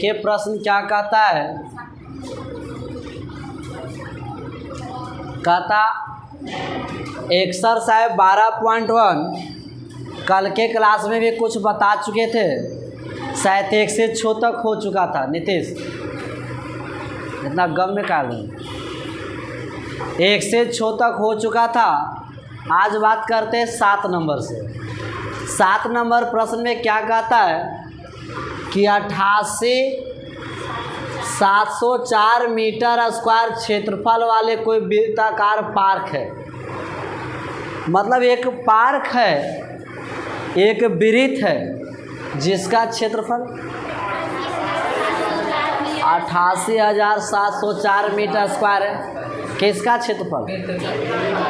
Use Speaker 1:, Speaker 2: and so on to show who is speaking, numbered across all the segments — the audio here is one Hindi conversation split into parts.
Speaker 1: देखिए प्रश्न क्या कहता है, कहता एक्सरसाइज 12.1 कल के क्लास में भी कुछ बता चुके थे, शायद 1 से 6 तक हो चुका था। नीतीश इतना गम में काल 1 से 6 तक हो चुका था। आज बात करते हैं 7 नंबर से। 7 नंबर प्रश्न में क्या कहता है कि 88,704 मीटर स्क्वायर क्षेत्रफल वाले कोई वृत्ताकार पार्क है। मतलब एक पार्क है, एक वृत्त है जिसका क्षेत्रफल 88,704 मीटर स्क्वायर है। किसका क्षेत्रफल?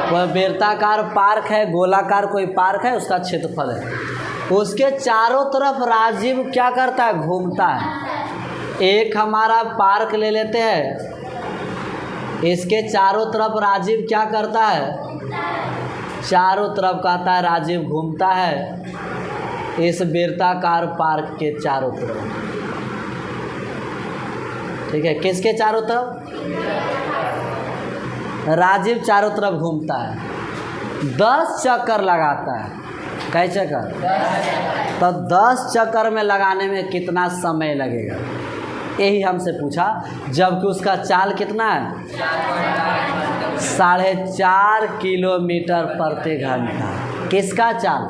Speaker 1: कोई वृत्ताकार पार्क है, गोलाकार कोई पार्क है, उसका क्षेत्रफल है। उसके चारों तरफ राजीव क्या करता है? घूमता है। एक हमारा पार्क ले लेते हैं, इसके चारों तरफ राजीव क्या करता है? चारों तरफ कहता है राजीव घूमता है इस वृत्ताकार पार्क के चारों तरफ। ठीक है, किसके चारों तरफ? राजीव चारों तरफ घूमता है, 10 चक्कर लगाता है। कई चक्कर? तो 10 चक्कर में लगाने में कितना समय लगेगा, यही हमसे पूछा। जबकि उसका चाल कितना है? 4.5 किलोमीटर प्रति घंटा। किसका चाल?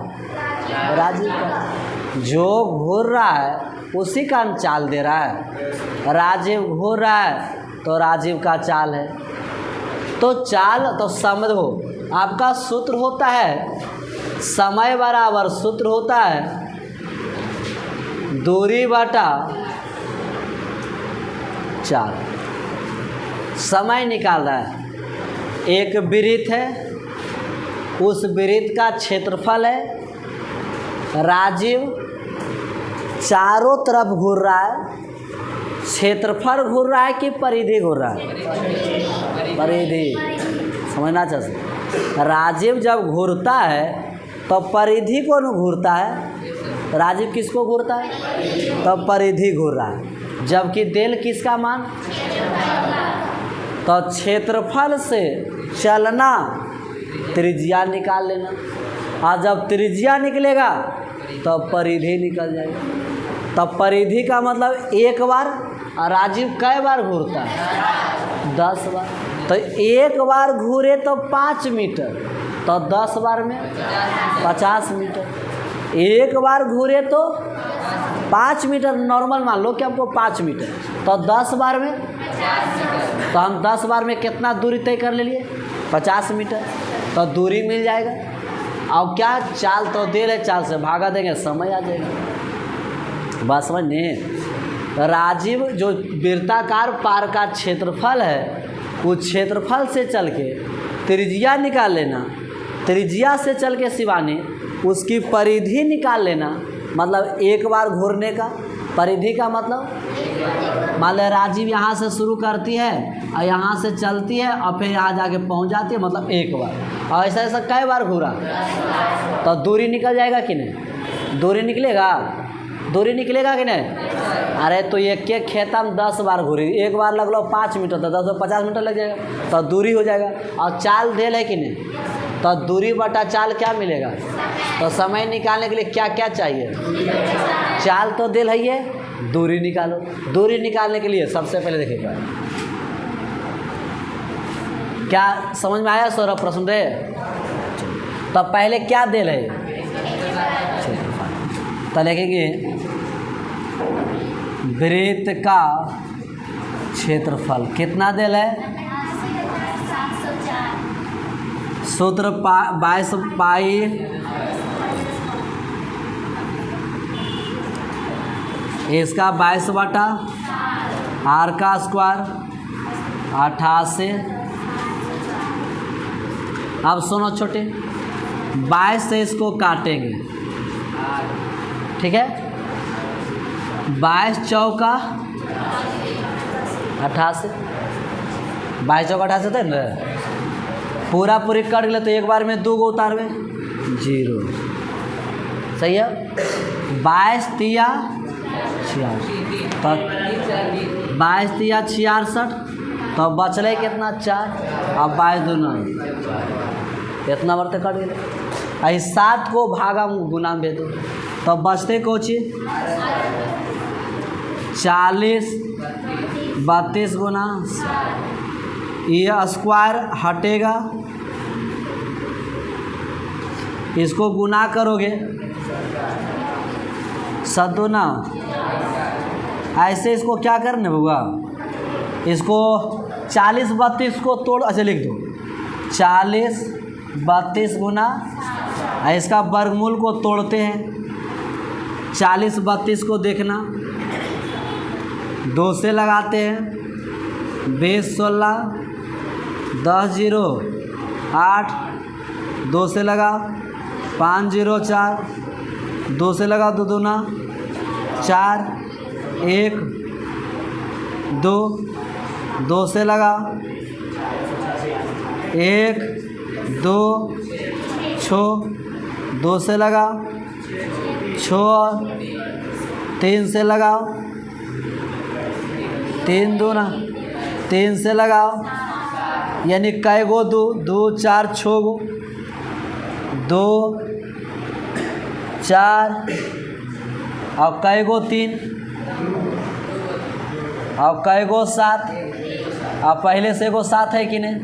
Speaker 1: राजीव का। जो घूर रहा है उसी का चाल दे रहा है। राजीव घूर रहा है तो राजीव का चाल है। तो चाल तो समझो, आपका सूत्र होता है समय बराबर सूत्र होता है दूरी बटा चाल। समय निकाल रहा है, एक वृत्त है, उस वृत्त का क्षेत्रफल है। राजीव चारों तरफ घूर रहा है। क्षेत्रफल घूर रहा है कि परिधि घूर रहा है? परिधि। समझना चाहिए, राजीव जब घूरता है तो परिधि को न घूरता है। राजीव किसको घूरता है? तो परिधि घूर रहा है। जबकि डेल किसका मान? तो क्षेत्रफल से चलना त्रिज्या निकाल लेना, और जब त्रिज्या निकलेगा तो परिधि निकल जाएगी। तो परिधि का मतलब एक बार, और राजीव कई बार घूरता है? 10 बार। तो एक बार घूरे तो 5 मीटर, तो 10 बार में 50 मीटर। एक बार घूरे तो 5 मीटर नॉर्मल मान लो कि हमको 5 मीटर, तो 10 बार में, तो हम 10 बार में कितना दूरी तय कर ले लिए? 50 मीटर। तो दूरी मिल जाएगा। अब क्या चाल तो दे रहे, चाल से भागा देंगे, समय आ जाएगा। बात समझने? राजीव जो वृत्ताकार पार्क का क्षेत्रफल है, उस क्षेत्रफल से चल के त्रिज्या निकाल लेना, त्रिज्या से चल के शिवानी उसकी परिधि निकाल लेना। मतलब एक बार घूरने का परिधि का मतलब, मान लो राजीव यहाँ से शुरू करती है और यहाँ से चलती है और फिर यहाँ जाके पहुँच जाती है, मतलब एक बार। और ऐसा ऐसा कई बार घूरा तो दूरी निकल जाएगा कि नहीं? दूरी निकलेगा? दूरी निकलेगा कि नहीं? अरे तो एक एक खेत में 10 बार घूरी, एक बार लग लो 5 मीटर, तो 10 50 मीटर लग जाएगा, तो दूरी हो जाएगा। और चाल देल है कि नहीं? तो दूरी बटा चाल क्या मिलेगा? तो समय निकालने के लिए क्या क्या चाहिए? चाल तो दिल है, ये दूरी निकालो। दूरी निकालने के लिए सबसे पहले देखिएगा, क्या समझ में आया? सौरभ प्रश्न रे, तो पहले क्या दिल है? तो लिखेंगे वृत्त का क्षेत्रफल कितना दिल है? सूत्र 22 पाई इसका 22 बटा आर का स्क्वायर 88। अब सुनो छोटे, 22 से इसको काटेंगे, ठीक है? 22 चौका 88, 22 चौका 88 थे ना? पूरा पूरी कट गए तो एक बार में 2 गो उतारवे 0, सही है? 22 तिया 66 तो 22 या 66 तो बचले कितना 4 अब 22 दूना इतना बढ़ते कट गए। आई 7 को भागा गुना में दो तो बचते कोची 40 32 गुना ये स्क्वायर हटेगा, इसको गुना करोगे सदुना, ऐसे इसको क्या करना होगा, इसको 40 32 को तोड़, अच्छा लिख दो 40 32 गुना, इसका वर्गमूल को तोड़ते हैं 40 32 को देखना 2 से लगाते हैं 20 16 10 0 8 2 से लगा 5 0 4 2 से लगा 2 दूना 4 1 2 2 से लगा 1 2 6 2 से लगा 6 3 से लगाओ 3 दूना 3 से लगाओ, यानी कै गो 2 2 4 6 गो 2 4 और कै गो 3 और कै गो 7, अब पहले से गो 7 है कि नहीं,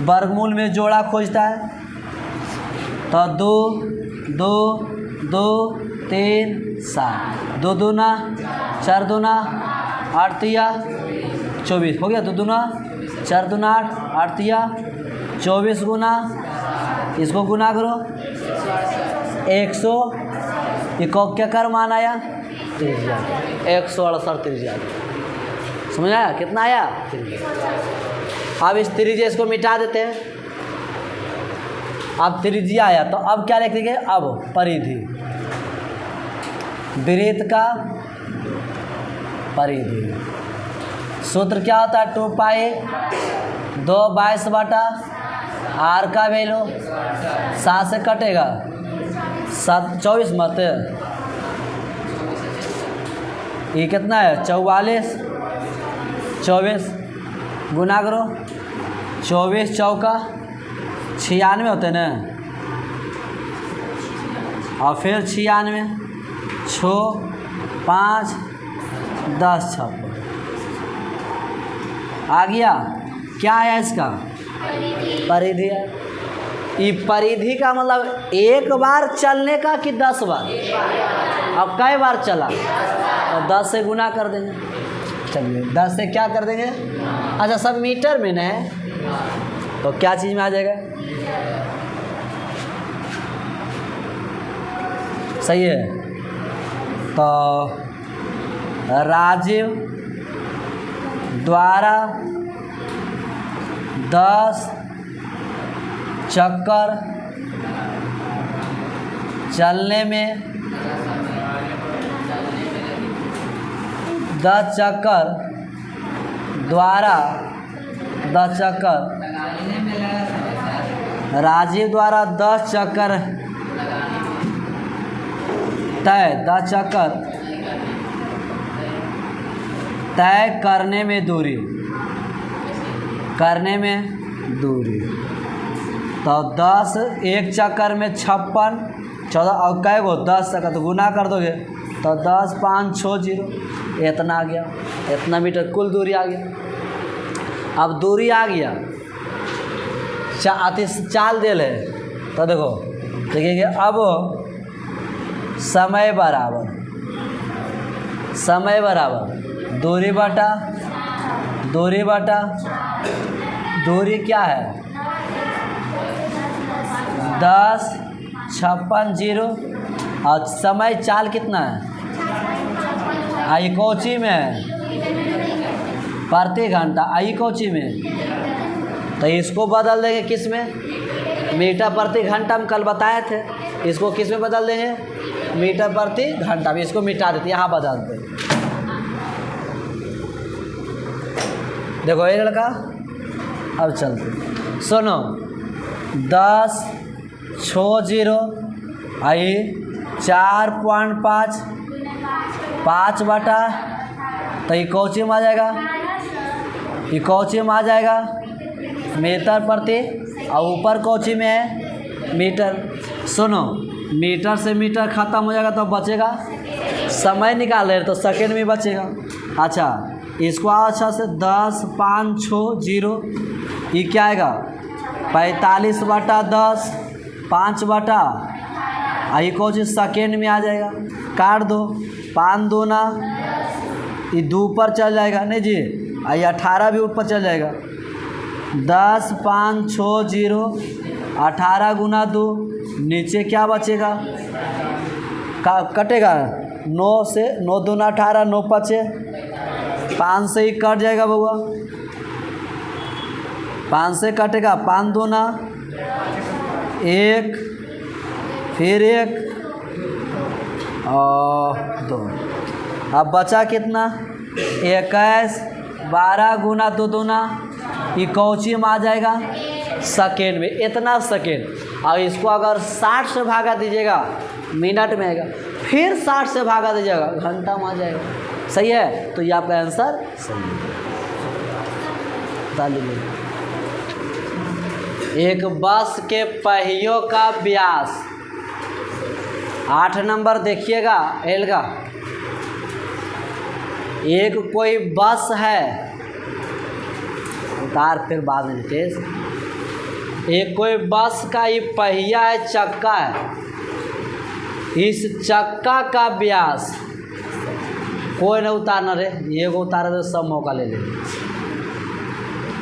Speaker 1: वर्गमूल में जोड़ा खोजता है तो 2 2 2 3 7 2 दूना 4 दूना 8 तिया 24 हो गया, 2 दूना 4 दूना 8 तिया 24 गुना, इसको गुना करो 100, इसको क्या कर मान आया 168 त्रिज्या, समझ आया कितना आया। अब इस त्रिज्या इसको मिटा देते हैं, अब त्रिज्या आया तो अब क्या लिख देंगे, अब परिधि, वृत्त का परिधि, सूत्र क्या होता है 2 पाई 2 22 बटा आर का वैल्यू 7 से कटेगा 7 24 मत, ये कितना है 44 24 गुना करो 24 चौका 96 होते हैं ना, और फिर 96 6 5 10 56 आ गया। क्या है इसका परिधि है। ये परिधि का मतलब एक बार चलने का कि 10 बार, अब कई बार चला तो 10 से गुना कर देंगे, चलिए 10 से क्या कर देंगे, अच्छा सब मीटर में न है तो क्या चीज़ में आ जाएगा, सही है। तो राजीव द्वारा 10 चक्कर चलने में 10 चक्कर द्वारा 10 चक्कर, राजीव द्वारा 10 चक्कर तय 10 चक्कर तय करने में दूरी, करने में दूरी, तो 10 एक चक्कर में 56 14 और कै गो 10 चक्कर तो गुना कर दोगे तो 10 5 6 0 इतना आ गया, इतना मीटर कुल दूरी आ गया। अब दूरी आ गया चाल देल है तो देखो देखेंगे, अब समय बराबर दूरी बटा दूरी क्या है 10 56 0 और समय चाल कितना है, आई कोची में है प्रति घंटा, आई कोची में, तो इसको बदल देंगे किस में, मीटर प्रति घंटा हम कल बताए थे, इसको किस में बदल देंगे मीटर प्रति घंटा में, इसको मिटा देते यहाँ बदल दे। देखो ये लड़का अब चलते सुनो 10 6 0 आई 4.5 5 बटा, तो ये कौची में आ जाएगा, ये कौची में आ जाएगा मीटर प्रति, और ऊपर कौची में है मीटर। सुनो, मीटर से मीटर ख़त्म हो जाएगा तो बचेगा, समय निकाल रहे तो सेकेंड में बचेगा। अच्छा, इसको अच्छा से 10 5 6 0, ये क्या आएगा 45 बटा 10, 5 बटा, ये कौन चीज़ सेकेंड में आ जाएगा, काट दो, 5 दूना, ये 2 पर चल जाएगा नहीं जी, ये 18 भी ऊपर चल जाएगा, 10 5 6 0, 18 गुना 2, नीचे क्या बचेगा, कटेगा 9 से, 9 दूना 18, 9 बचे, 5 से ही कट जाएगा बउआ, 5 से कटेगा, 5 दूना 1, फिर 1 और 2, अब बचा कितना 21, 12 गुना 2 दूना, ये कौची में आ जाएगा सेकेंड में, इतना सेकेंड। और इसको अगर 60 से भागा दीजिएगा मिनट में आएगा, फिर 60 से भागा दीजिएगा घंटा में आ जाएगा। सही है, तो ये आपका आंसर सही है। एक बस के पहियों का व्यास, 8 नंबर देखिएगा एल का। एक कोई बस है, उतार फिर बाद में तेज, एक कोई बस का ये पहिया है, चक्का है, इस चक्का का व्यास, कोई ना उतारना रे, ये को उतारे तो सब मौका ले ले,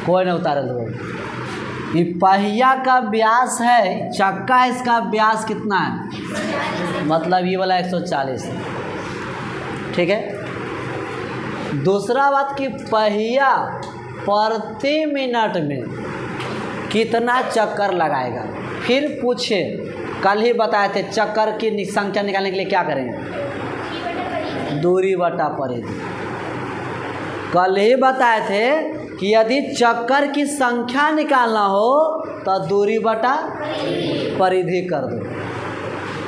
Speaker 1: कोई ना उतारे तो। ये पहिया का व्यास है, चक्का है, इसका व्यास कितना है, मतलब ये वाला 140 है। ठीक है, दूसरा बात कि पहिया प्रति मिनट में कितना चक्कर लगाएगा। फिर पूछे, कल ही बताए थे चक्कर की संख्या निकालने के लिए क्या करेंगे, दूरी बटा परिधि। कल ही बताए थे कि यदि चक्कर की संख्या निकालना हो तो दूरी बटा परिधि कर दो।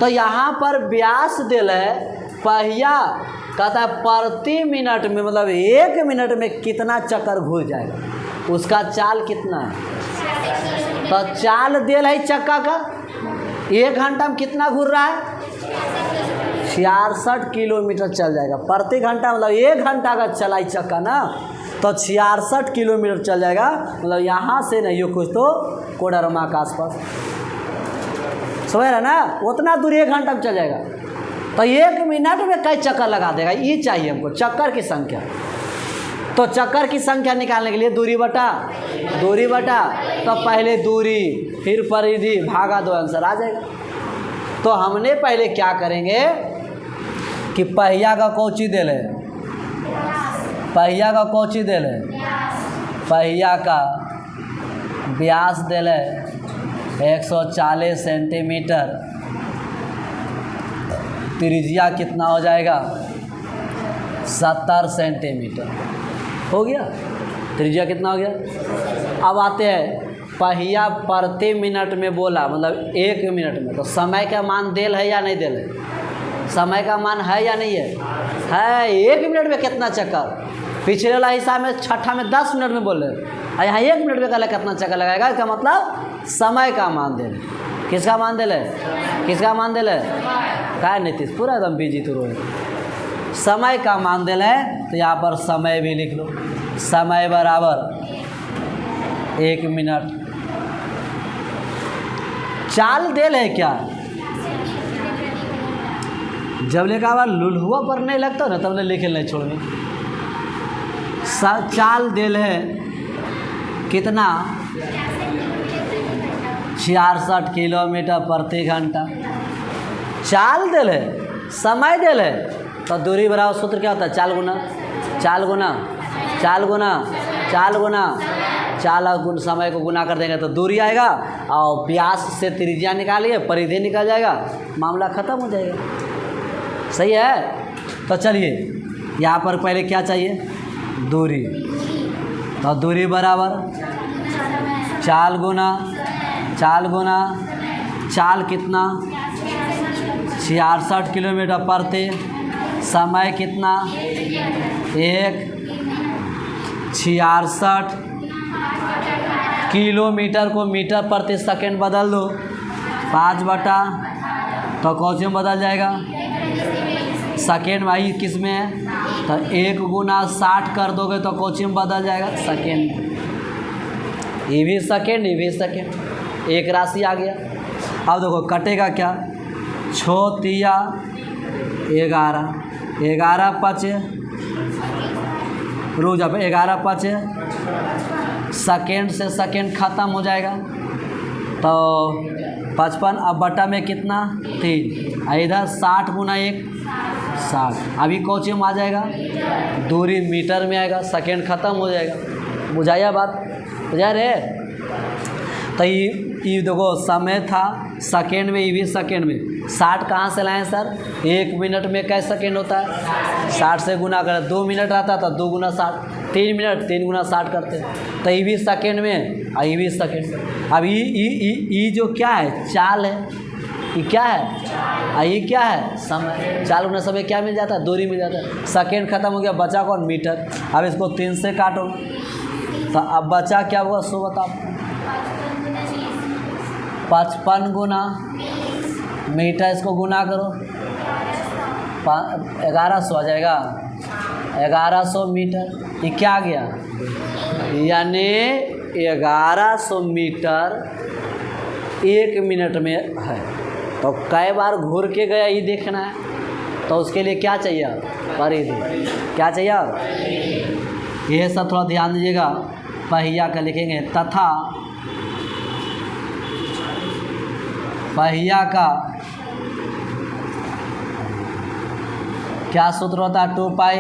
Speaker 1: तो यहाँ पर व्यास दिल है, पहिया कहता है प्रति मिनट में, मतलब 1 मिनट में कितना चक्कर घूर जाएगा, उसका चाल कितना है। तो चाल दिल है चक्का का, 1 घंटा में कितना घूर रहा है, 66 किलोमीटर चल जाएगा प्रति घंटा, मतलब 1 घंटा का चलाई चक्का ना, तो 66 किलोमीटर चल जाएगा। मतलब यहाँ से नहीं हो कुछ तो कोडरमा के आसपास, समझ रहे ना, उतना दूरी 1 घंटा में चल जाएगा। तो 1 मिनट में कई चक्कर लगा देगा, ये चाहिए हमको चक्कर की संख्या। तो चक्कर की संख्या निकालने के लिए दूरी बटा, तो पहले दूरी फिर परिधि भागा 2, आंसर आ जाएगा। तो हमने पहले क्या करेंगे कि पहिया का कौची दे ले, पहिया का कौची दे ले, पहिया का व्यास दे ले 140 सेंटीमीटर, त्रिज्या कितना हो जाएगा 70 सेंटीमीटर, हो गया त्रिज्या कितना हो गया। अब आते हैं पहिया प्रति मिनट में बोला, मतलब 1 मिनट में, तो समय का मान देल है या नहीं देल है, समय का मान है या नहीं है 1 मिनट में कितना चक्कर। पिछले वाला हिसाब में छठा में 10 मिनट में बोल रहे, यहाँ 1 मिनट में कहला कितना चक्कर लगाएगा, इसका मतलब समय का मान दे। किसका मान दे, किसका मान दे, क्या नीतीश पूरा एकदम बिजी तो रोए, समय का मान दे है। तो यहाँ पर समय भी लिख लो, समय बराबर 1 मिनट। चाल देल है क्या, जब लिखा हुआ लुलहुआ पर नहीं लगता ना तब लिखे नहीं छोड़ने। चाल देल है कितना 66 किलोमीटर प्रति घंटा, चाल देल है, समय देल है। तो दूरी बराबर सूत्र क्या होता है, चाल गुना समय को गुना कर देंगे तो दूरी आएगा, और व्यास से त्रिज्या निकालिए, परिधि निकल जाएगा, मामला ख़त्म हो जाएगा। सही है। तो चलिए यहाँ पर पहले क्या चाहिए, दूरी। तो दूरी बराबर चाल गुना चाल कितना 66 किलोमीटर प्रति समय कितना 1/66। किलोमीटर को मीटर प्रति सेकंड बदल दो 5 बटा, तो कौन में बदल जाएगा सेकेंड में। आई किस में है तो 1 गुना 60 कर दोगे तो कौन में बदल जाएगा सेकेंड। ये भी सेकेंड, ये भी सेकेंड, एक राशि आ गया। अब देखो कटेगा क्या, 6 तिया 11, 11 पचे, रुक जा, 11 पचे सेकेंड से सेकेंड ख़त्म हो जाएगा तो 55। अब बटा में कितना 3, इधर 60 गुना 1 60। अभी कौन में आ जाएगा दूरी मीटर में आएगा, सेकेंड ख़त्म हो जाएगा। बुझाया बात, बुझा रहे। तो ये देखो समय था सेकेंड में, ये भी सेकेंड में। 60 कहाँ से लाएं सर, 1 मिनट में कैसे सेकेंड होता है 60 से गुना करें, 2 मिनट रहता था 2 गुना 60, 3 मिनट 3 गुना 60 करते हैं। तो ये भी सेकेंड में और ये भी सेकेंड। अब ये जो क्या है चाल है, ये क्या है और ये क्या है समय। चाल गुना समय क्या मिल जाता है दूरी मिल जाता है। सेकेंड खत्म हो गया, बचा कौन मीटर। अब इसको 3 से काटो तो अब बचा क्या हुआ सो बताओ। 55 गुना मीटर, इसको गुना करो 1100 आ जाएगा, 1100 मीटर। ये क्या आ गया यानी 1100 मीटर 1 मिनट में है। तो कई बार घूर के गया ये देखना है, तो उसके लिए क्या चाहिए परिधि, क्या चाहिए ये सब थोड़ा ध्यान दीजिएगा। पहिया का लिखेंगे तथा पहिया का क्या सूत्र होता है 2 पाई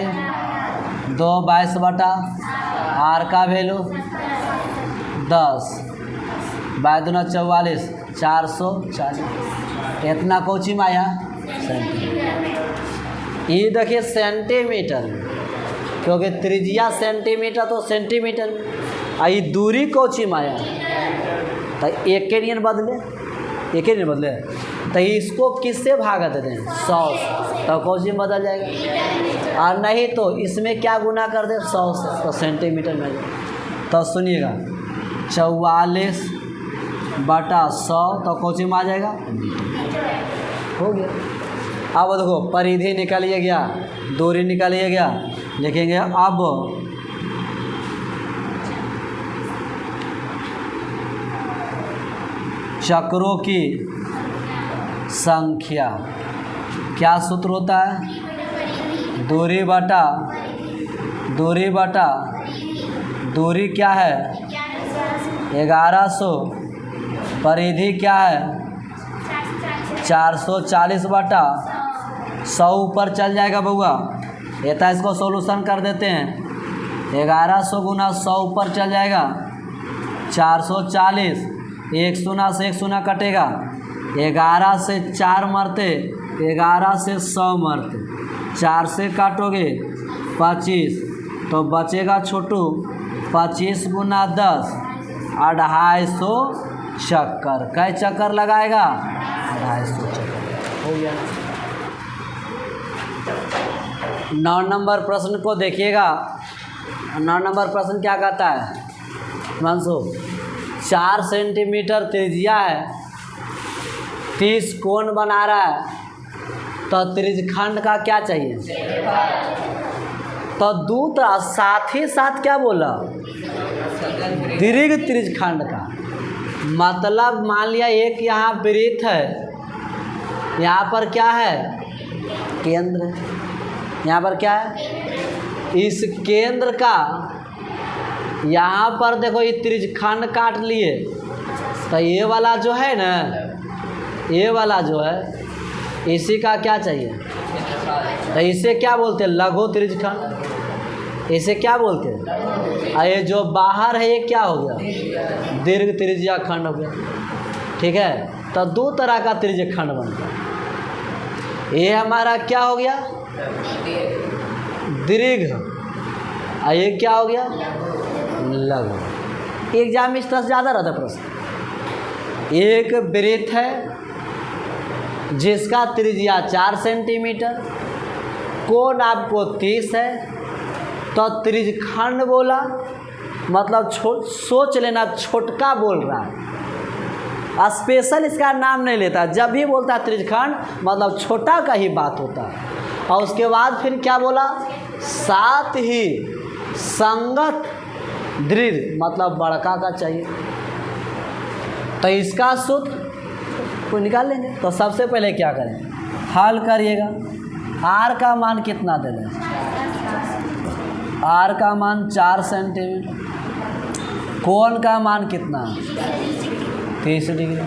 Speaker 1: 2 22 बटा आर का वैल्यू 10 बाय 2 44 440। इतना कोची में आया ये देखिए सेंटीमीटर, क्योंकि त्रिज्या सेंटीमीटर तो सेंटीमीटर में, ये दूरी कोची में आया तो एक के नियन बदले, एक ही नहीं बदले तो इसको किससे भागा देते हैं 100 से, तो कोची में बदल जाएगा। और नहीं तो इसमें क्या गुना कर दे 100 से, तो सेंटीमीटर में आ जाएगा। तो सुनिएगा 44 बटा 100 तो कोची में आ जाएगा हो गया। अब देखो परिधि निकालिए गया, दूरी निकालिए गया, लिखेंगे अब चक्रों की संख्या। क्या सूत्र होता है दूरी बटा दूरी क्या है 1100, परिधि क्या है 440 बटा 100 ऊपर चल जाएगा बउआ। ये तो इसको सॉल्यूशन कर देते हैं। 1100 गुना 100 ऊपर चल जाएगा 440, 1 शून्य से 1 शून्य कटेगा, 11 से 4 मरते, 11 से 100 मरते, 4 से काटोगे 25 तो बचेगा छोटू 25 गुना 10 250 चक्कर। कै चक्कर लगाएगा 250 चक्कर हो गया। 9 नंबर प्रश्न को देखिएगा। 9 नंबर प्रश्न क्या कहता है मानसो 4 सेंटीमीटर त्रिज्या है, 30 कोण बना रहा है, तो त्रिज्यखंड का क्या चाहिए तो दूत साथ ही साथ क्या बोला दीर्घ त्रिज्यखंड का मतलब मान लिया एक यहाँ वृत्त है, यहाँ पर क्या है केंद्र है, यहाँ पर क्या है इस केंद्र का यहाँ पर देखो ये त्रिज्यखंड काट लिए, तो ये वाला जो है ना, ये वाला जो है इसी का क्या चाहिए तो इसे क्या बोलते हैं लघु त्रिज्यखंड, इसे क्या बोलते हैं। और ये जो बाहर है ये क्या हो गया दीर्घ त्रिज्यखंड हो गया। ठीक है, तो 2 तरह का त्रिज्यखंड बनता है। ये हमारा क्या हो गया दीर्घ, और ये क्या हो गया लघु। एग्जाम में इस तरह से ज़्यादा रहता प्रश्न। एक वृत्त है जिसका त्रिज्या 4 सेंटीमीटर, कोण आपको 30 है तो त्रिज्यखंड बोला, मतलब सोच लेना छोटका बोल रहा है, स्पेशल इसका नाम नहीं लेता। जब भी बोलता है त्रिज्यखंड मतलब छोटा का ही बात होता है। और उसके बाद फिर क्या बोला, साथ ही संगत दृढ़ मतलब बड़का का चाहिए। तो इसका सूत्र को निकाल लेंगे। तो सबसे पहले क्या करें, हल करिएगा। आर का मान कितना दे दें, आर का मान 4 सेंटीमीटर, कोण का मान कितना 30 डिग्री,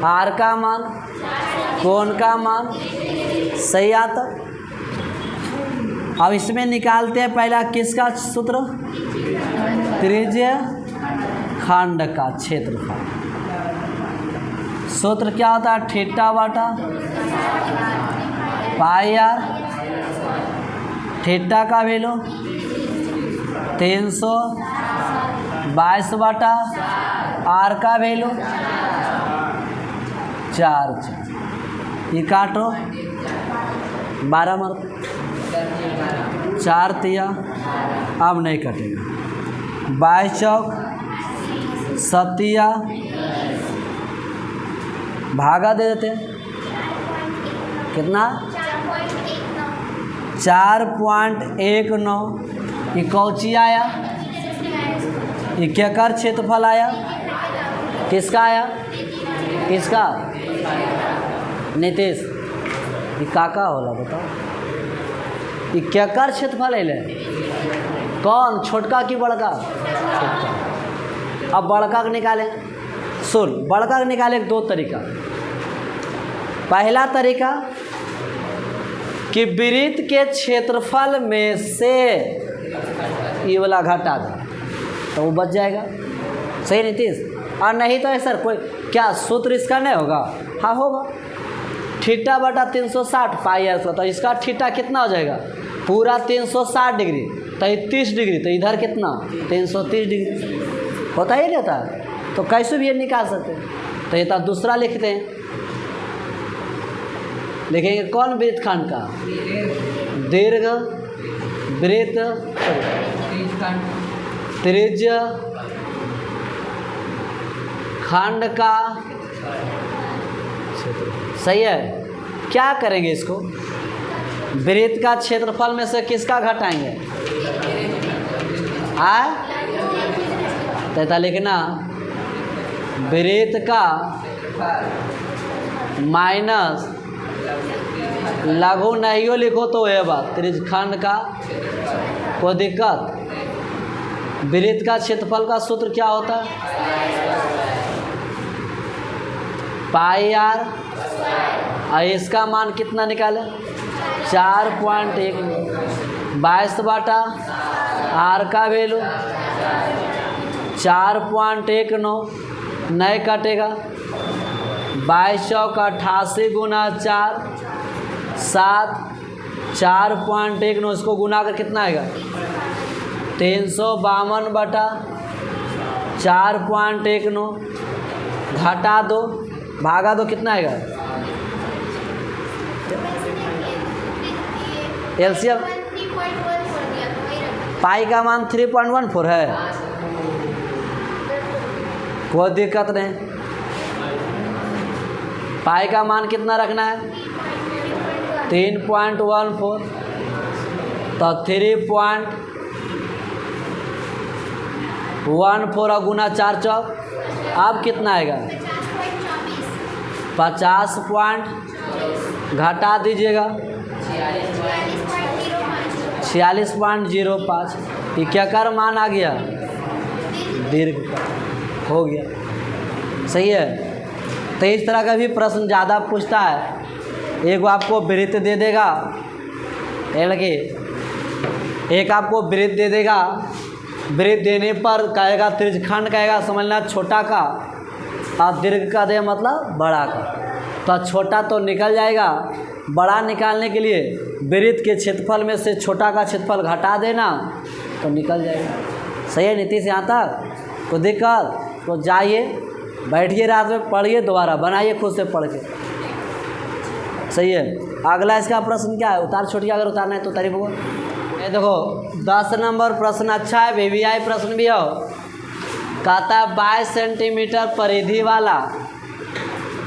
Speaker 1: आर का मान कोण का मान सही आता। अब इसमें निकालते हैं पहला किसका सूत्र, त्रिज्य खंड का क्षेत्रफल। सूत्र क्या होता है, थीटा बटा पाई आर, थीटा का वैल्यू 322 बटा आर का वैल्यू 4, ये काटो 12 मर 4 तिया, अब नहीं कटेगा, 22 चौक 7 भागा दे देते हैं कितना 4.19। ये कौची आया, ये क्या कर क्षेत्रफल आया, किसका आया, किसका नीतीश, ये काका होला बताओ, ये क्या कर क्षेत्रफल है, कौन छोटका की बड़का, छोटका। अब बड़का का निकालें, सुन बड़का का निकाले 2 तरीका। पहला तरीका कि वृत्त के क्षेत्रफल में से ये वाला घटा दो तो वो बच जाएगा, सही नीतीश। और नहीं तो सर कोई क्या सूत्र इसका नहीं होगा, हाँ होगा, थीटा बटा 360 पाई आर। तो इसका थीटा कितना हो जाएगा, पूरा 360 डिग्री, तो 30 डिग्री, तो इधर कितना 330 डिग्री होता ही रहता है। तो कैसे भी ये निकाल सकते हैं। तो ये तो दूसरा लिखते हैं, लिखेंगे कौन वृत्तखंड का, दीर्घ वृत्त त्रिज्य खंड का सही है। क्या करेंगे इसको, वृत्त का क्षेत्रफल में से किसका घटाएंगे, तो लिखना वृत्त का माइनस लघु नहीं हो लिखो तो ये बात त्रिज्यखंड का, कोई दिक्कत। वृत्त का क्षेत्रफल का सूत्र क्या होता है, पाई आर, और इसका मान कितना निकाले 4.1, 22 बटा आर का वैल्यू 4.19, नहीं कटेगा, 22 चौक 88 गुना 4 7, 4.19 इसको गुना कर कितना आएगा 352 बटा 4.19, घटा दो भागा दो कितना आएगा, एलसीएम पाई का मान 3.14 है, कोई दिक्कत नहीं। पाई का मान कितना रखना है 3.14, तो 3.14 गुना 4 चौक, अब कितना आएगा 50 पॉइंट, घटा दीजिएगा 46.05, ये क्या कर मान आ गया, दीर्घ हो गया, सही है। तो इस तरह का भी प्रश्न ज़्यादा पूछता है। एक आपको वृत्त दे देगा, एक आपको वृत्त दे देगा, वृत्त देने पर कहेगा त्रिज्यखंड कहेगा समझना छोटा का, और दीर्घ का दे मतलब बड़ा का। तो छोटा तो निकल जाएगा, बड़ा निकालने के लिए वृत्त के क्षेत्रफल में से छोटा का क्षेत्रफल घटा देना तो निकल जाएगा, सही है नीतीश। यहाँ तक कोई दिक्कत, तो जाइए बैठिए रात में पढ़िए, दोबारा बनाइए खुद से पढ़ के। सही है। अगला इसका प्रश्न क्या है, उतार छोटिया, अगर उतारना है तो उतारी बोलो। ये देखो 10 नंबर प्रश्न अच्छा है, VVI प्रश्न भी हो। कहता है 22 सेंटीमीटर परिधि वाला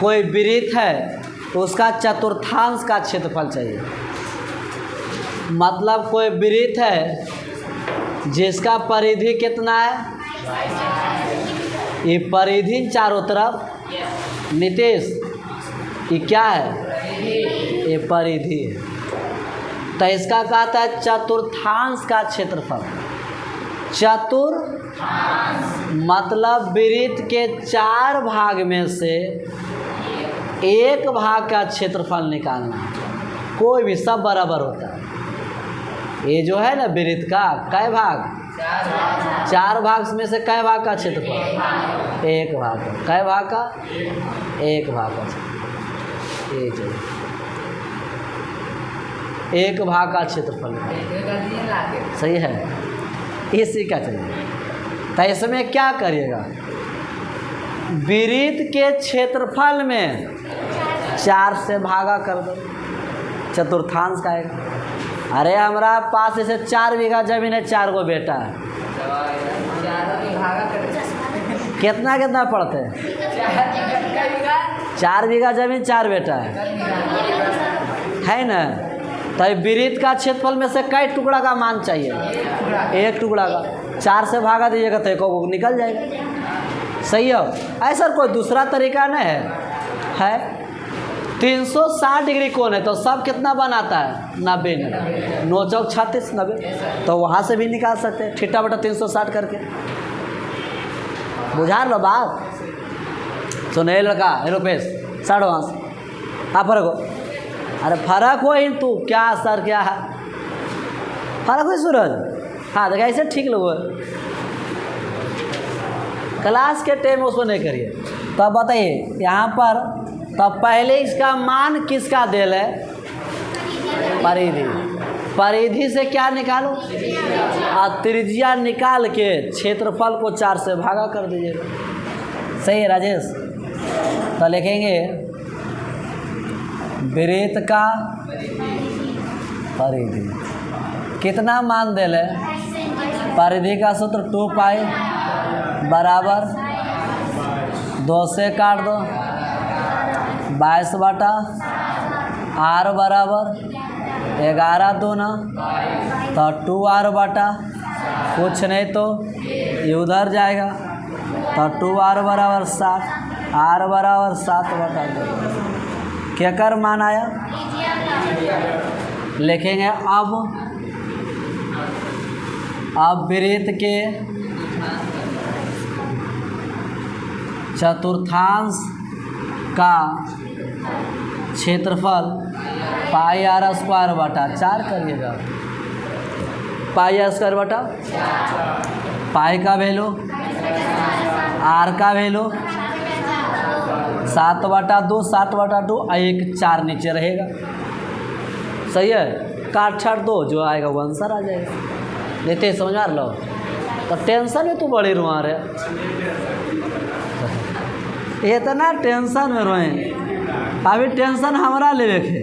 Speaker 1: कोई वृत्त है तो उसका चतुर्थांश का क्षेत्रफल चाहिए। मतलब कोई वृत्त है जिसका परिधि कितना है, ये परिधि चारों तरफ, नीतीश ये क्या है, ये परिधि है। तो इसका कहता है चतुर्थांश का क्षेत्रफल। मतलब वृत्त के 4 भाग में से 1 भाग का क्षेत्रफल निकालना है। कोई भी सब बराबर होता है। ये जो है ना वृत्त का कै भाग, 4 भाग में से कै भाग का क्षेत्रफल, 1 भाग का। कै भाग का, 1 भाग का। ये जो 1 भाग का क्षेत्रफल सही है, इसी का चाहिए। तो इसमें क्या करिएगा, वृत्त के क्षेत्रफल में 4 से भागा कर दो, चतुर्थांश का आएगा। अरे हमारा पास ऐसे 4 बीघा जमीन है, 4 गो बेटा है, कितना कितना पड़ते हैं, 4 बीघा जमीन 4 बेटा है ना। तो वृत्त का क्षेत्रफल में से कई टुकड़ा का मान चाहिए, 1 टुकड़ा का। 4 से भागा दीजिएगा तो 1 निकल जाएगा। सही है। ऐसा कोई दूसरा तरीका नहीं है। 360 डिग्री कोण है तो सब कितना बनाता है, 90 90, 9 चौक 36, 90। तो वहाँ से भी निकाल सकते हैं, थीटा बटा 360 करके। बुझा लो बात। सुने लड़का रुपेश 60 आप फर्क हो, अरे फर्क हो ही तू, क्या सर क्या है फर्क हो सूरज। हाँ देखा ऐसे ठीक लोग क्लास के टाइम उसको नहीं करिए। तो अब बताइए यहाँ पर, तो पहले इसका मान किसका देल है, परिधि। परिधि से क्या निकालो, और त्रिज्या निकाल के क्षेत्रफल को 4 से भागा कर दीजिएगा। सही है राजेश। तो लिखेंगे वृत्त का परिधि कितना मान देल है, परिधि का सूत्र 2 पाई बराबर 2 से काट दो 22 बटा r बराबर 11 दूना तो 2r बटा कुछ नहीं तो ये उधर जाएगा तो 2r बराबर 7, r बराबर 7 बटा 2। क्या कर मान आया, लिखेंगे अब वृत्त के चतुर्थांश का क्षेत्रफल पाई r स्क्वायर बटा 4 करिएगा। पाई r स्क्वायर बटा, पाई का वैल्यू, r का वैल्यू 7 बटा 2, 7 बटा 2, 1 4 नीचे रहेगा। सही है। काट छाट दो, जो आएगा वो आंसर आ जाएगा। लेते समझा लो। तो टेंशन में तू बड़ी रुआ रहे, इतना टेंशन में रोए, अभी टेंशन हमारा लेवे के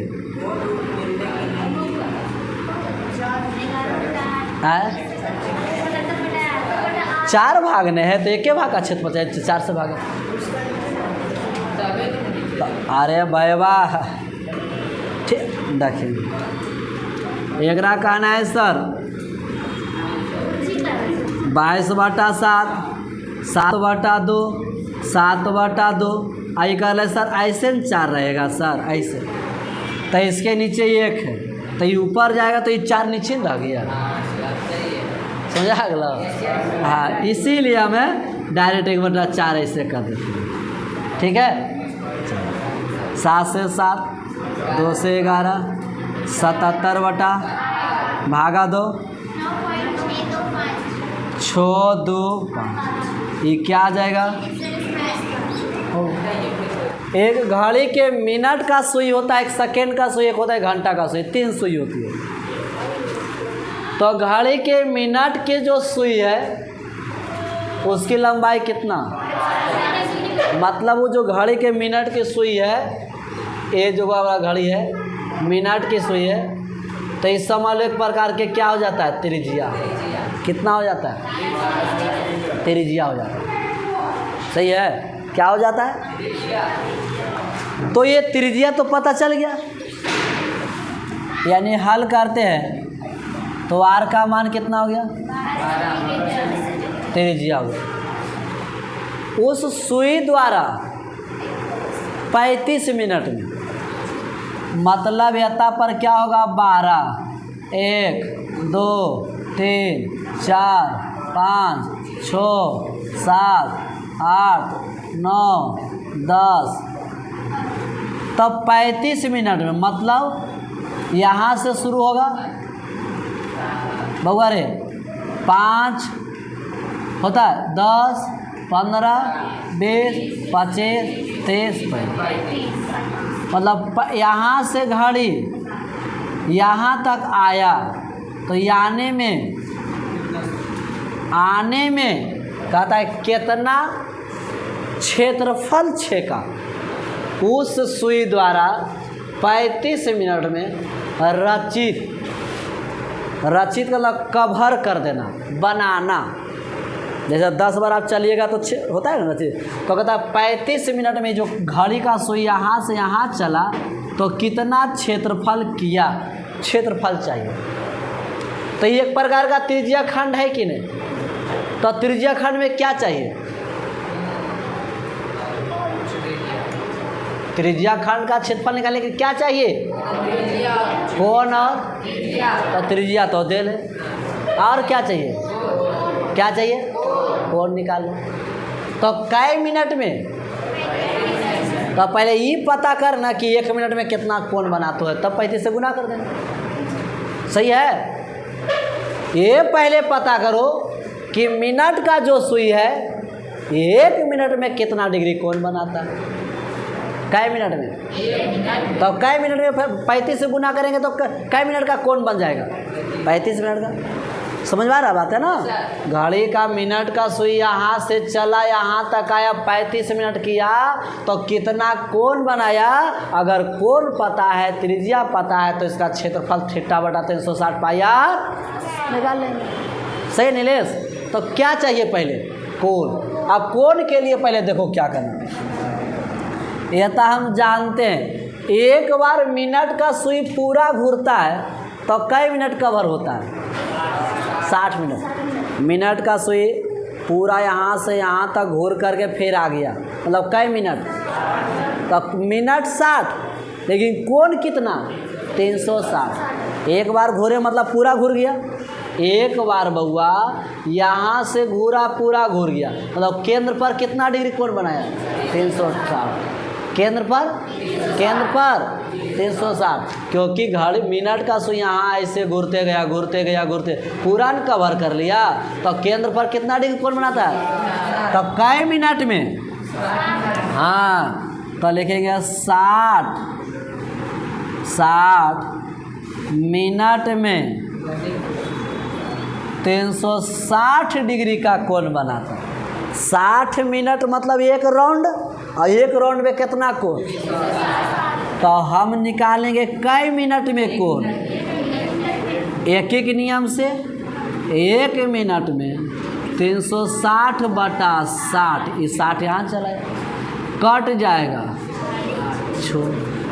Speaker 1: है। 4 भागने हैं तो 1 भाग का क्षेत्रफल चाहिए, 4 से भागा। अरे भाई वाह, ठीक देखिए, एकरा कहना है सर 22 बटा 7, 7 बटा 2, 7 बटा 2, आई कहला सर ऐसे 4 रहेगा सर, ऐसे। तो इसके नीचे 1 है तो ये ऊपर जाएगा तो ये 4 नीचे रह गया। समझा गया। हाँ, इसीलिए हमें डायरेक्ट 1 बटा 4 ऐसे कर देते हैं। ठीक है। 7 से 7, 2 से 11, 77 बटा भागा 2, 6 2 5, ये क्या आ जाएगा। एक घड़ी के मिनट का सुई होता है, 1 सेकेंड का सुई, एक होता है घंटा का सुई, 3 सुई होती है। तो घड़ी के मिनट के जो सुई है उसकी लंबाई कितना, मतलब वो जो घड़ी के मिनट की सुई है ये जो वाला घड़ी है मिनट की सुई है, तो इस समलेख प्रकार के क्या हो जाता है? त्रिज्या। कितना हो जाता है? त्रिज्या हो जाता है। सही है, क्या हो जाता है? तो ये त्रिज्या तो पता चल गया, यानी हल करते हैं तो आर का मान कितना हो गया? त्रिज्या हो गया। उस सुई द्वारा 35 मिनट में, मतलब यथा पर क्या होगा? 12, 1, 2, 3, 4, 5, 6, 7, 8, 9, 10, तब 35 मिनट में, मतलब यहाँ से शुरू होगा बउआ रे 5 होता है, 10, 15, 20, 25, 30, 35, मतलब यहाँ से घड़ी यहाँ तक आया तो आने में कहता है कितना क्षेत्रफल छेका। उस सुई द्वारा 35 मिनट में रचित मतलब कवर कर देना, बनाना। जैसे 10 बार आप चलिएगा तो होता है ना रचित, तो कहता है 35 मिनट में जो घड़ी का सुई यहाँ से यहाँ चला तो कितना क्षेत्रफल किया, क्षेत्रफल चाहिए। तो ये एक प्रकार का त्रिज्या खंड है कि नहीं? तो त्रिज्या खंड में क्या चाहिए? त्रिज्या खंड का क्षेत्रफल निकालने के क्या चाहिए? कोण और तो त्रिज्या तो दे ले, और क्या चाहिए? क्या चाहिए? कोण निकालो। तो कई मिनट में, तो पहले ये पता करना कि 1 मिनट में कितना कोण बनाते हो, तब 35 से गुना कर देना। सही है, ये पहले पता करो कि मिनट का जो सुई है 1 मिनट में कितना डिग्री कोण बनाता है। कई मिनट में, तो कई मिनट में 35 से गुना करेंगे तो कई मिनट का कोण बन जाएगा? 35 मिनट का। समझ में आ रहा बात है ना? घड़ी का मिनट का सुई यहाँ से चला यहाँ तक आया, 35 मिनट किया तो कितना कोण बनाया। अगर कोण पता है, त्रिज्या पता है, तो इसका क्षेत्रफल θ/360 पाई आर निकाल लेंगे। सही नीलेश? तो क्या चाहिए पहले? कोण। अब कोण के लिए पहले देखो क्या करना। यह तो हम जानते हैं, एक बार मिनट का सुई पूरा घूरता है तो कई मिनट कवर होता है? 60 मिनट। मिनट का सुई पूरा यहाँ से यहाँ तक घूर करके फिर आ गया, मतलब कई मिनट? तो मिनट 60, लेकिन कोण कितना? 360। एक बार घूरे मतलब पूरा घूर गया। एक बार बउआ यहाँ से घूरा, पूरा घूर गया, मतलब केंद्र पर कितना डिग्री कोण बनाया? 360। केंद्र पर 360, क्योंकि घड़ी मिनट का सुई यहाँ ऐसे घूरते गया पूरा न कवर कर लिया, तो केंद्र पर कितना डिग्री कोण बनाता है? तो कई मिनट में, हाँ, तो लिखेंगे 60 मिनट में 360 डिग्री का कोण बनाता है। 60 मिनट मतलब 1 राउंड, और 1 राउंड में कितना कोण? तो हम निकालेंगे कई मिनट में कोण। एक नियम से 1 मिनट में 360/60, ये 60 यहाँ चला कट जाएगा,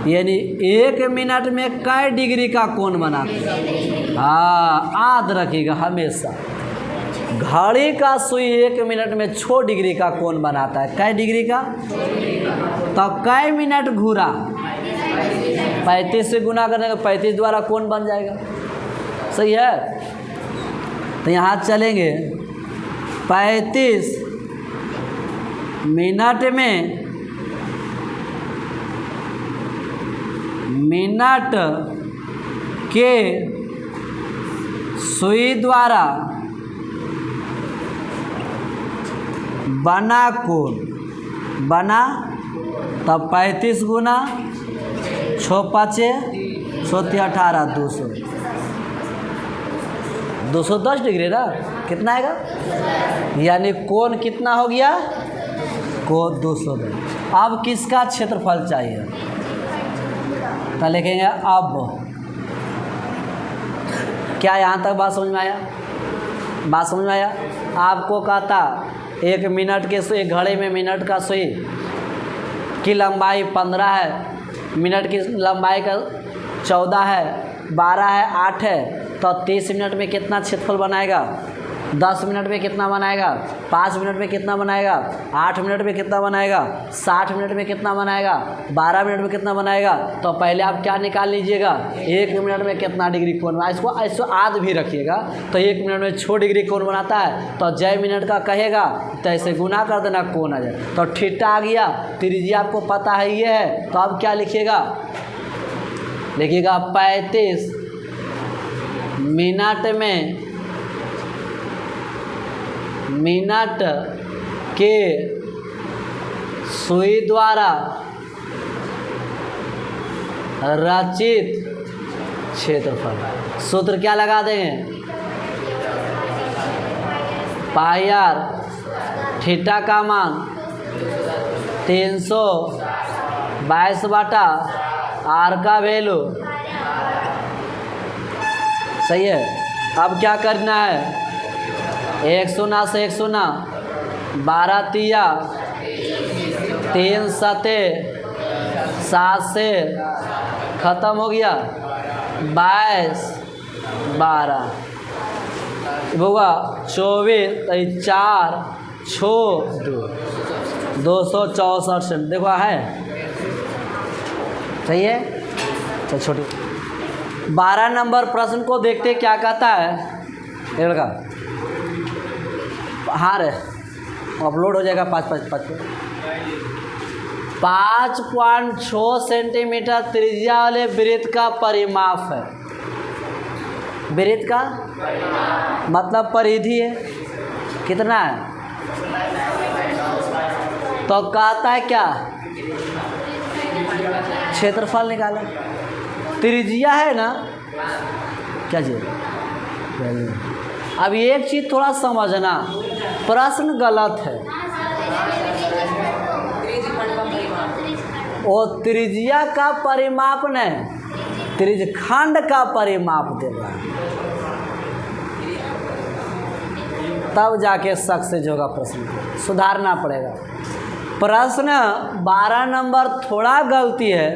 Speaker 1: यानी 1 मिनट में कई डिग्री का कोण बनाते हैं। हाँ, याद रखिएगा हमेशा, घड़ी का सुई 1 मिनट में 6 डिग्री का कोण बनाता है। कै डिग्री का? तो कै मिनट घूरा? 35 से गुना करने का 35 द्वारा कोण बन जाएगा। सही है, तो यहाँ चलेंगे 35 मिनट में मिनट के सुई द्वारा बना कोण, बना तब 35 गुना 6 5 18 210 डिग्री ना, कितना आएगा? यानी कोण कितना हो गया? कोण 210। अब किसका क्षेत्रफल चाहिए? तो लिखेंगे अब। क्या यहाँ तक बात समझ में आया? बात समझ में आया? आपको कहता एक घड़ी में मिनट का सुई की लंबाई 15 है, मिनट की लंबाई का 14 है, 12 है, 8 है, तो 30 मिनट में कितना क्षेत्रफल बनाएगा? 10 मिनट में कितना बनाएगा? 5 मिनट में कितना बनाएगा? 8 मिनट में कितना बनाएगा? 60 मिनट में कितना बनाएगा? 12 मिनट में कितना बनाएगा? तो पहले आप क्या निकाल लीजिएगा? 1 मिनट में कितना डिग्री कोण बना, इसको ऐसे आध भी रखिएगा तो 1 मिनट में 6 डिग्री कोण बनाता है। तो जय मिनट का कहेगा तो ऐसे गुना कर देना, कोण आ जाए। तो थीटा आ गया, त्रिज्या आपको पता है ये है, तो अब क्या लिखिएगा? लिखिएगा 35 मिनट के सुई द्वारा रचित क्षेत्रफल। सूत्र क्या लगा देंगे? पाई आर, थीटा का मान 322 बटा आर का वैल्यू। सही है। अब क्या करना है? 1 शून्य से 1 शून्य, 12 तिया 3 सते 7 से ख़त्म हो गया, 22 12 होगा 24 4 6 264 से देखो है। सही है। चल छोटी 12 नंबर प्रश्न को देखते क्या कहता है ये लड़का। हाँ रे अपलोड हो जाएगा 5.6 सेंटीमीटर त्रिज्या वाले वृत्त का परिमाप है। वृत्त का मतलब परिधि है, कितना है? तो कहता है क्या? क्षेत्रफल निकाले। त्रिज्या है ना, क्या चीज़? अब एक चीज़ थोड़ा समझना, प्रश्न गलत है। वो त्रिज्या का परिमाप नहीं, त्रिज्यखंड का परिमाप दे रहा है, तब जाके सक्सेस होगा। प्रश्न सुधारना पड़ेगा। प्रश्न 12 नंबर थोड़ा गलती है,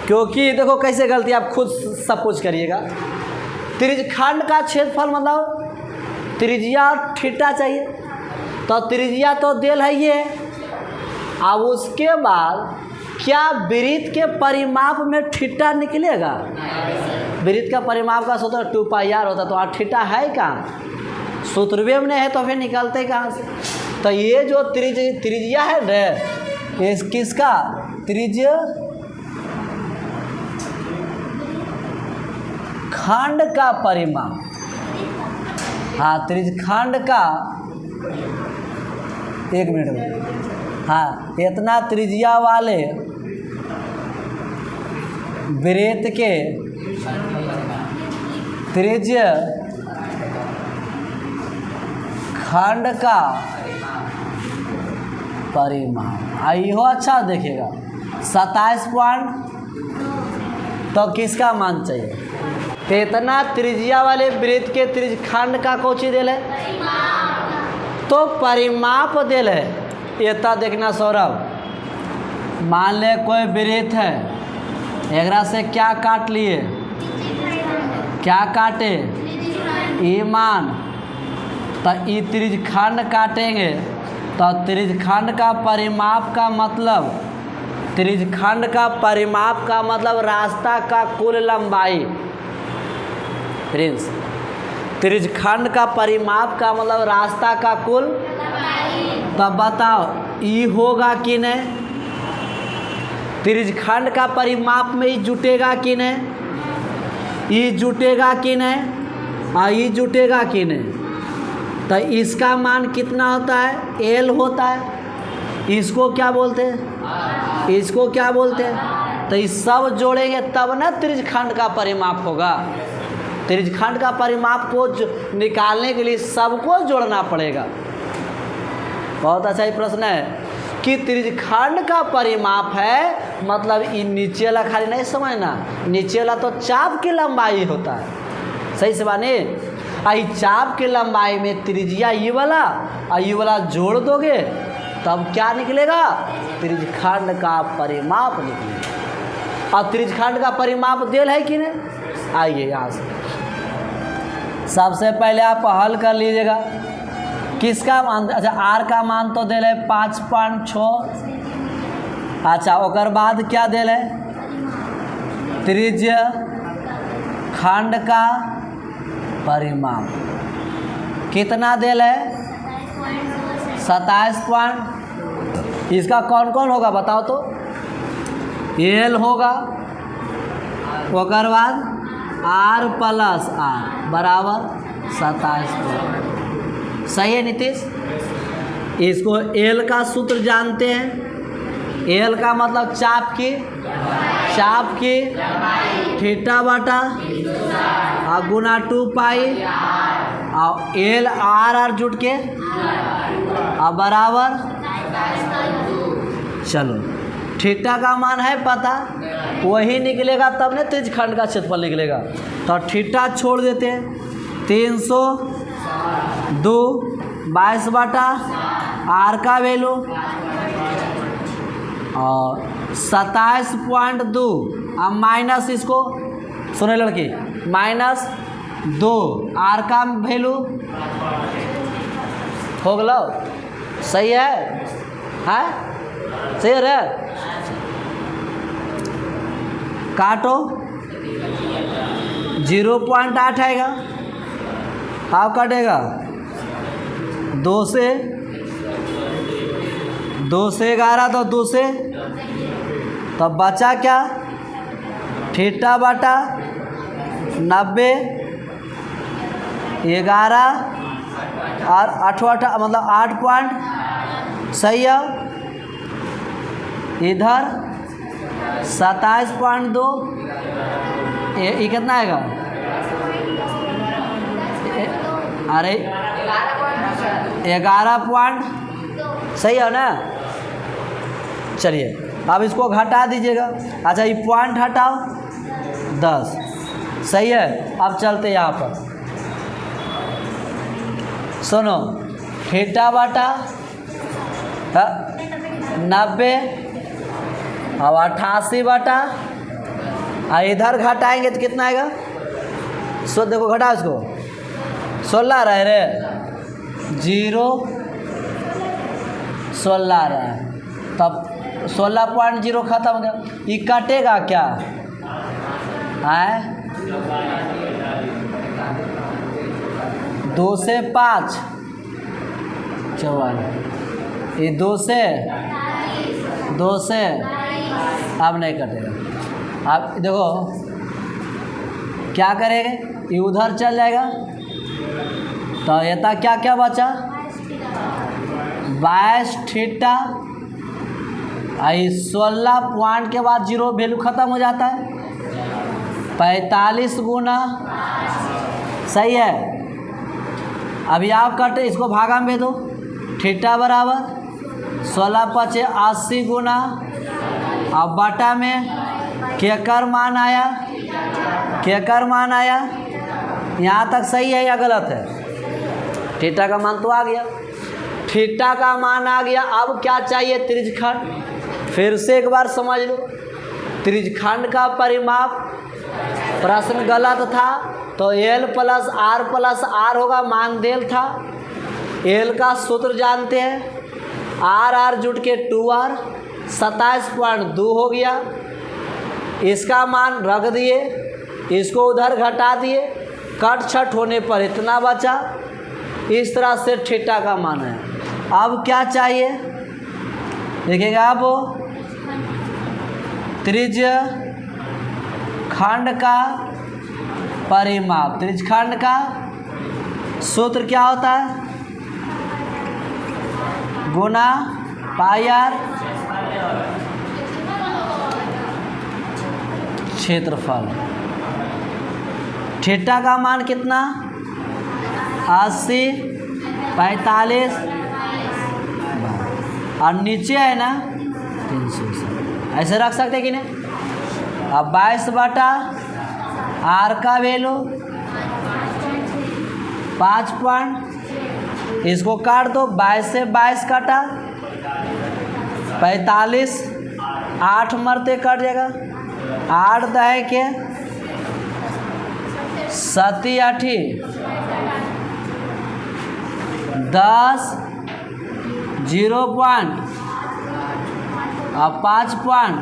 Speaker 1: क्योंकि देखो कैसे गलती, आप खुद सब कुछ करिएगा। त्रिज्यखंड का क्षेत्रफल मतलब त्रिज्या और थीटा चाहिए, तो त्रिज्या तो देल है ये। अब उसके बाद क्या वृत्त के परिमाप में थीटा निकलेगा? वृत्त का परिमाप का सूत्र 2πr होता, तो थीटा है कहाँ? सूत्रवे में नहीं है तो फिर निकलते कहाँ से? तो ये जो त्रिज्या है न, इस किसका? त्रिज्य खंड का परिमाप। हाँ, त्रिज्यखंड का, एक मिनट में, हाँ, इतना त्रिज्या वाले वृत्त के त्रिज्य खंड का परिमाप। आइयो अच्छा देखेगा 27 पॉइंट, तो किसका मान चाहिए? तो इतना त्रिज्या वाले वृत्त के त्रिज्यखंड का कोची देल है? तो परिमाप देल है। इतना देखना सौरभ, मान ले कोई वृत्त है, एकरा से क्या काट लिए? क्या काटे? ये मान, तो ये त्रिज्यखंड काटेंगे, तो त्रिज्यखंड का परिमाप का मतलब, त्रिज्यखंड का परिमाप का मतलब रास्ता का कुल लंबाई। प्रिंस, त्रिज्यखंड का परिमाप का मतलब रास्ता का कुल। तब बताओ ई होगा कि नहीं? त्रिज्यखंड का परिमाप में ई जुटेगा कि नहीं? ई जुटेगा कि नहीं? ई जुटेगा कि नहीं? तो इसका मान कितना होता है? एल होता है। इसको क्या बोलते हैं? इसको क्या बोलते हैं? तो ये सब जोड़ेंगे तब ना त्रिज्यखंड का परिमाप होगा। त्रिज्यखंड का परिमाप को निकालने के लिए सबको जोड़ना पड़ेगा। बहुत अच्छा ही प्रश्न है कि त्रिज्यखंड का परिमाप है, मतलब ये नीचे वाला खाली नहीं समझना, नीचे वाला तो चाप की लंबाई होता है, सही से बानी। आई चाप की लंबाई में त्रिज्या ये वाला और ये वाला जोड़ दोगे तब क्या निकलेगा, त्रिज्यखंड का परिमाप निकलेगा। और त्रिज्यखंड का परिमाप देल है कि नहीं, आइए यहाँ से सबसे पहले आप हल कर लीजिएगा। किसका मान, अच्छा आर का मान तो देल है 5.6। अच्छा ओकर बाद क्या देल है, त्रिज्य खंड का परिमाप कितना देल है, 27 इसका कौन कौन होगा बताओ तो, एल होगा, ओकर बाद आर प्लस आर बराबर 27। सही है नीतीश। इसको एल का सूत्र जानते हैं, एल का मतलब चाप की थीटा बटा और गुना 2 पाई और एल आर जुट के और बराबर, चलो थीटा का मान है पता, वही निकलेगा तब ने त्रिज्यखंड का क्षेत्रफल निकलेगा। तो थीटा छोड़ देते हैं, 302 22 बटा आर का वैल्यू और 27.2 अब माइनस, इसको सुने लड़की, -2 आर का वैल्यू हो गलो। सही है, सही है, काटो 0.8 आएगा, हाफ कटेगा 2 से 11 तो 2 से, तब बचा क्या, थीटा बटा 90 11 और 8 मतलब 8 पॉइंट, सही है। इधर 27.2 ये कितना आएगा, अरे 11 पॉइंट, सही है ना। चलिए अब इसको घटा दीजिएगा। अच्छा ये पॉइंट हटाओ 10, सही है। अब चलते यहाँ पर, सुनो थीटा बटा 90 अब 88 बटा, इधर घटाएंगे तो कितना आएगा, सो देखो घटा इसको, 16 रहे रे 0 16 रहा, तब 16.0 खत्म हो गया। ये कटेगा क्या है, 2 से 5 54, ये 2 से अब नहीं कटेगा। अब देखो क्या करेंगे, ये उधर चल जाएगा तो ये था क्या क्या बचा, 22 थीटा, 16 पॉइंट के बाद 0 वैल्यू ख़त्म हो जाता है, 45 गुना, सही है। अभी आप कटे इसको भागा में दो, थीटा बराबर 16 × 5 = 80 गुना, अब बटा में केकर मान आया, यहाँ तक सही है या गलत है, थीटा का मान तो आ गया, थीटा का मान आ गया। अब क्या चाहिए, त्रिज्यखंड। फिर से एक बार समझ लो, त्रिज्यखंड का परिमाप, प्रश्न गलत था तो एल प्लस आर होगा, मान देल था। एल का सूत्र जानते हैं, आर जुट के 2r 27.2 हो गया। इसका मान रख दिए, इसको उधर घटा दिए, कट छट होने पर इतना बचा। इस तरह से थीटा का मान है। अब क्या चाहिए देखिएगा, आप त्रिज्य खंड का परिमाप, त्रिज्यखंड का सूत्र क्या होता है, गुना पाई आर क्षेत्रफल। थीटा का मान कितना, 80 45 और नीचे है ना 300। ऐसे रख सकते कि नहीं। अब 22 बटा आर का वैल्यू 5 पॉइंट, इसको काट दो, 22 से 22 काटा 45, 8 मरते कट जाएगा, 8 दहे के 7 8 10, 0 पॉइंट और 5 पॉइंट,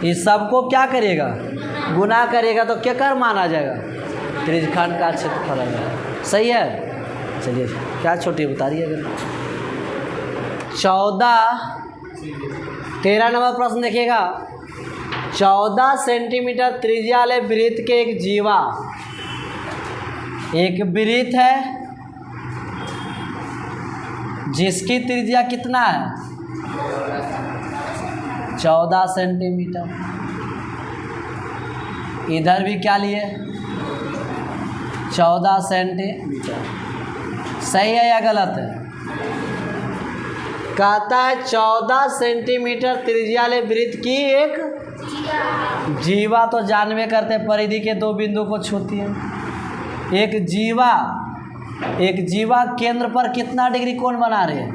Speaker 1: इस सबको क्या करिएगा गुना करिएगा तो क्या कर माना जाएगा, त्रिज्यखंड का क्षेत्रफल है। सही है। चलिए क्या छोटी बता रही है अगर 13 नंबर प्रश्न देखिएगा। 14 सेंटीमीटर त्रिज्या वाले वृत्त के एक जीवा, एक वृत्त है जिसकी त्रिज्या कितना है 14 सेंटीमीटर, इधर भी क्या लिए 14 सेंटीमीटर। सही है या गलत है। कहता है 14 सेंटीमीटर त्रिज्या वाले वृत्त की एक जीवा, तो जानवे करते परिधि के दो बिंदु को छूती है। एक जीवा केंद्र पर कितना डिग्री कोण बना रहे हैं,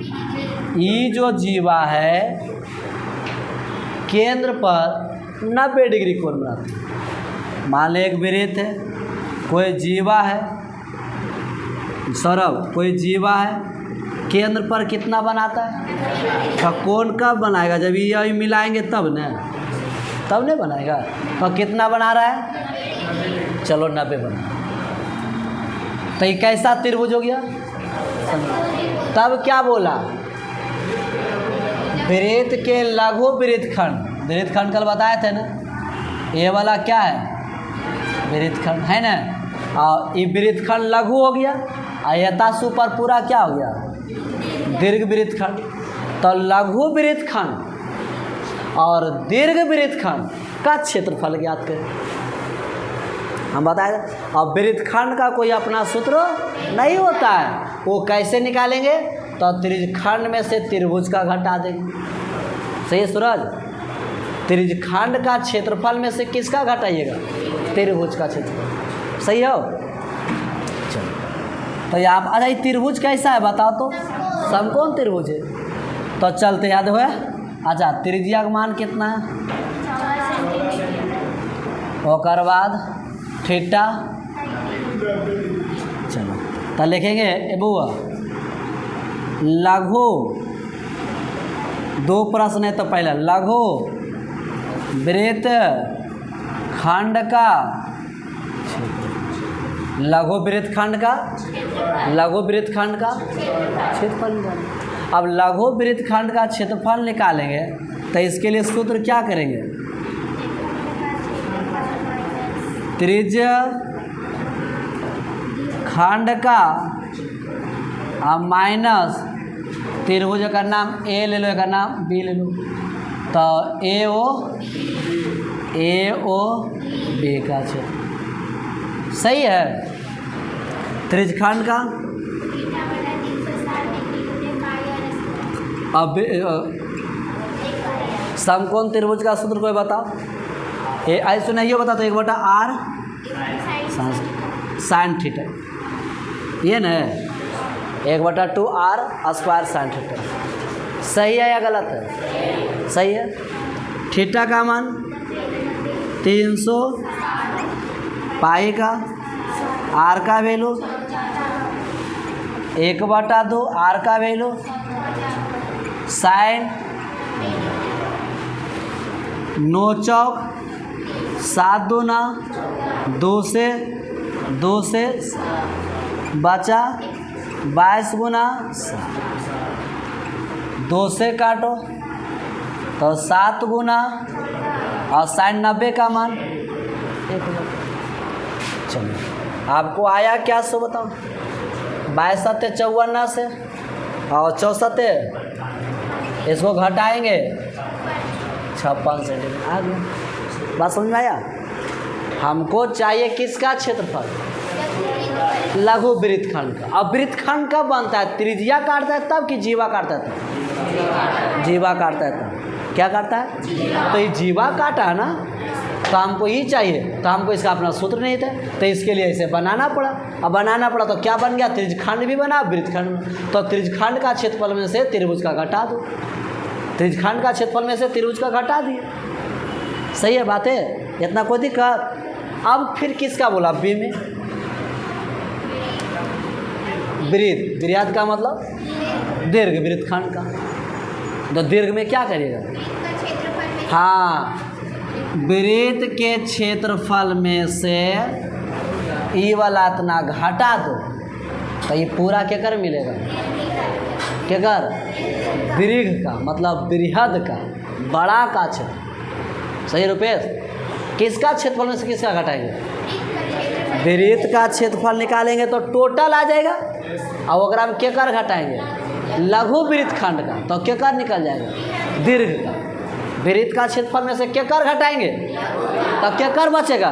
Speaker 1: ये जो जीवा है केंद्र पर 90 डिग्री कोण बनाते हैं। मान ले एक वृत्त है, कोई जीवा है, सौरभ कोई जीवा है, केंद्र पर कितना बनाता है, तो कोण कब बनाएगा जब ये मिलाएंगे तब न, तब नहीं बनाएगा। तो कितना बना रहा है, चलो 90 बना, तो ये कैसा त्रिभुज हो गया। तब क्या बोला, वृत्त के लघु वृत्तखंड कल बताए थे ना, ये वाला क्या है वृत्तखंड है ना, और ये वृत्तखंड लघु हो गया, और यथासु पर पूरा क्या हो गया दीर्घ वृत्तखंड। तो लघु वृत्तखंड और दीर्घ वृत्तखंड का क्षेत्रफल ज्ञात करें। हम बताए अब वृत्तखंड का कोई अपना सूत्र नहीं होता है, वो कैसे निकालेंगे, तो त्रिज्यखंड में से त्रिभुज का घटा देंगे। सही है सूरज, त्रिज्यखंड का क्षेत्रफल में से किसका घटाइएगा, त्रिभुज का क्षेत्रफल। सही हो। चलो तो ये आप अच्छा, ये त्रिभुज कैसा है बताओ तो, समकोण त्रिभुज है। तो चलते याद हुआ। अच्छा त्रिज्या का मान कितना है, और बाद थीटा। चलो तो लिखेंगे ए बुआ, लघु, दो प्रश्न है तो पहला लघु वृत्तखंड का, लघु वृत्तखंड का क्षेत्रफल निकालेंगे। अब लघु वृत्तखंड का क्षेत्रफल निकालेंगे तो इसके लिए सूत्र क्या करेंगे, त्रिज्य खंड का माइनस त्रिभुज का नाम ए ले लो, का नाम बी ले लो, तो ए ओ बी का क्षेत्र। सही है। त्रिज्यखंड का अब समकोण त्रिभुज का सूत्र कोई बताओ, ऐसे नहीं बता तो 1/r साइन थीटा, ये न 1/2r स्क्वायर साइन थीटा। सही है या गलत है, सही है। थीटा का मान 300 पाई का, आर का वैल्यू 1/2 आर का वैल्यू साइन 9 चौक 7 दूना 2 से बचा 22 गुना 2 से काटो तो 7 गुना और साइन 90 का मान 1। चलिए आपको आया क्या सो बताओ, 22 7 54 से और 64 इसको घटाएंगे 56 सेंटीमीटर आ गया। बात समझ में आया। हमको चाहिए किसका क्षेत्रफल, लघु वृत्तखंड का। अब वृत्तखंड कब बनता है, त्रिज्या काटता है तब कि जीवा काटता है तब, जीवा काटता है तब। क्या काटता है? तो ये जीवा काटा है ना, तो हमको ही चाहिए, तो हमको इसका अपना सूत्र नहीं था, तो इसके लिए इसे बनाना पड़ा। अब बनाना पड़ा तो क्या बन गया? त्रिज्यखंड भी बना, वृत्तखंड। तो त्रिज्यखंड का क्षेत्रफल में से त्रिभुज का घटा दो, त्रिज्यखंड का क्षेत्रफल में से त्रिभुज का घटा दिए। सही है बात है, इतना कोई दिक्कत? अब फिर किसका बोला? बी में वृत्त, वृत्त का मतलब दीर्घ, वृत्तखंड का। तो दीर्घ में क्या करिएगा? हाँ, वृत्त के क्षेत्रफल में से ई वाला इतना घटा दो, तो ये पूरा क्या कर मिलेगा? क्या कर? दीर्घ का मतलब बृहद का, बड़ा का क्षेत्र। सही रुपेश? किसका क्षेत्रफल में से किसका घटाएंगे? वृत्त का क्षेत्रफल निकालेंगे तो टोटल आ जाएगा, और अगर हम क्या कर घटाएंगे? लघु वृत्तखंड का, तो क्या कर निकल जाएगा? दीर्घ का। वृत्त का क्षेत्रफल में से क्या कर घटाएंगे तो क्या कर बचेगा?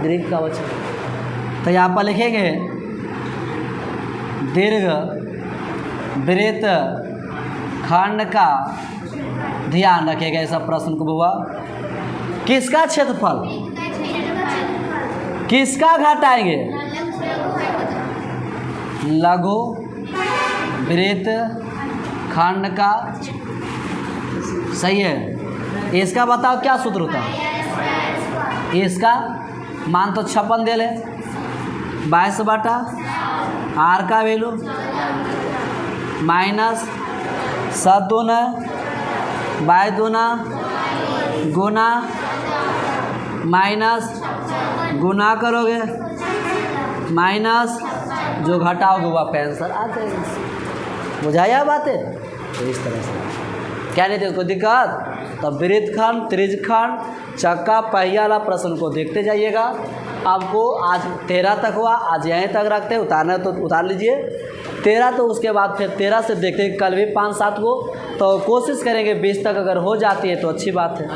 Speaker 1: दीर्घ का बचेगा। तो यहाँ पर लिखेंगे दीर्घ वृत्त खंड का, ध्यान रखिएगा ऐसा प्रश्न को बुआ, किसका क्षेत्रफल किसका घटाएंगे? लघु वृत्त खंड का। सही है। इसका बताओ क्या सूत्र होता है? इसका मान तो 56 दे ले, 22/r का वैल्यू माइनस 7 दूना 22 दूना गुना माइनस गुना करोगे माइनस जो घटाओगे वो आप आंसर आ जाएगा। बुझाया बातें? तो इस तरह से क्या नहीं थे कोई दिक्कत? तो वृत्तखंड, त्रिज्यखंड, चक्का, पहिया वाला प्रश्न को देखते जाइएगा। आपको आज 13 तक हुआ, आज यहीं तक रखते हैं, उतारना तो उतार लीजिए। 13 तो उसके बाद फिर 13 से देखते हैं कल भी 5-7 को, तो कोशिश करेंगे 20 तक अगर हो जाती है तो अच्छी बात है।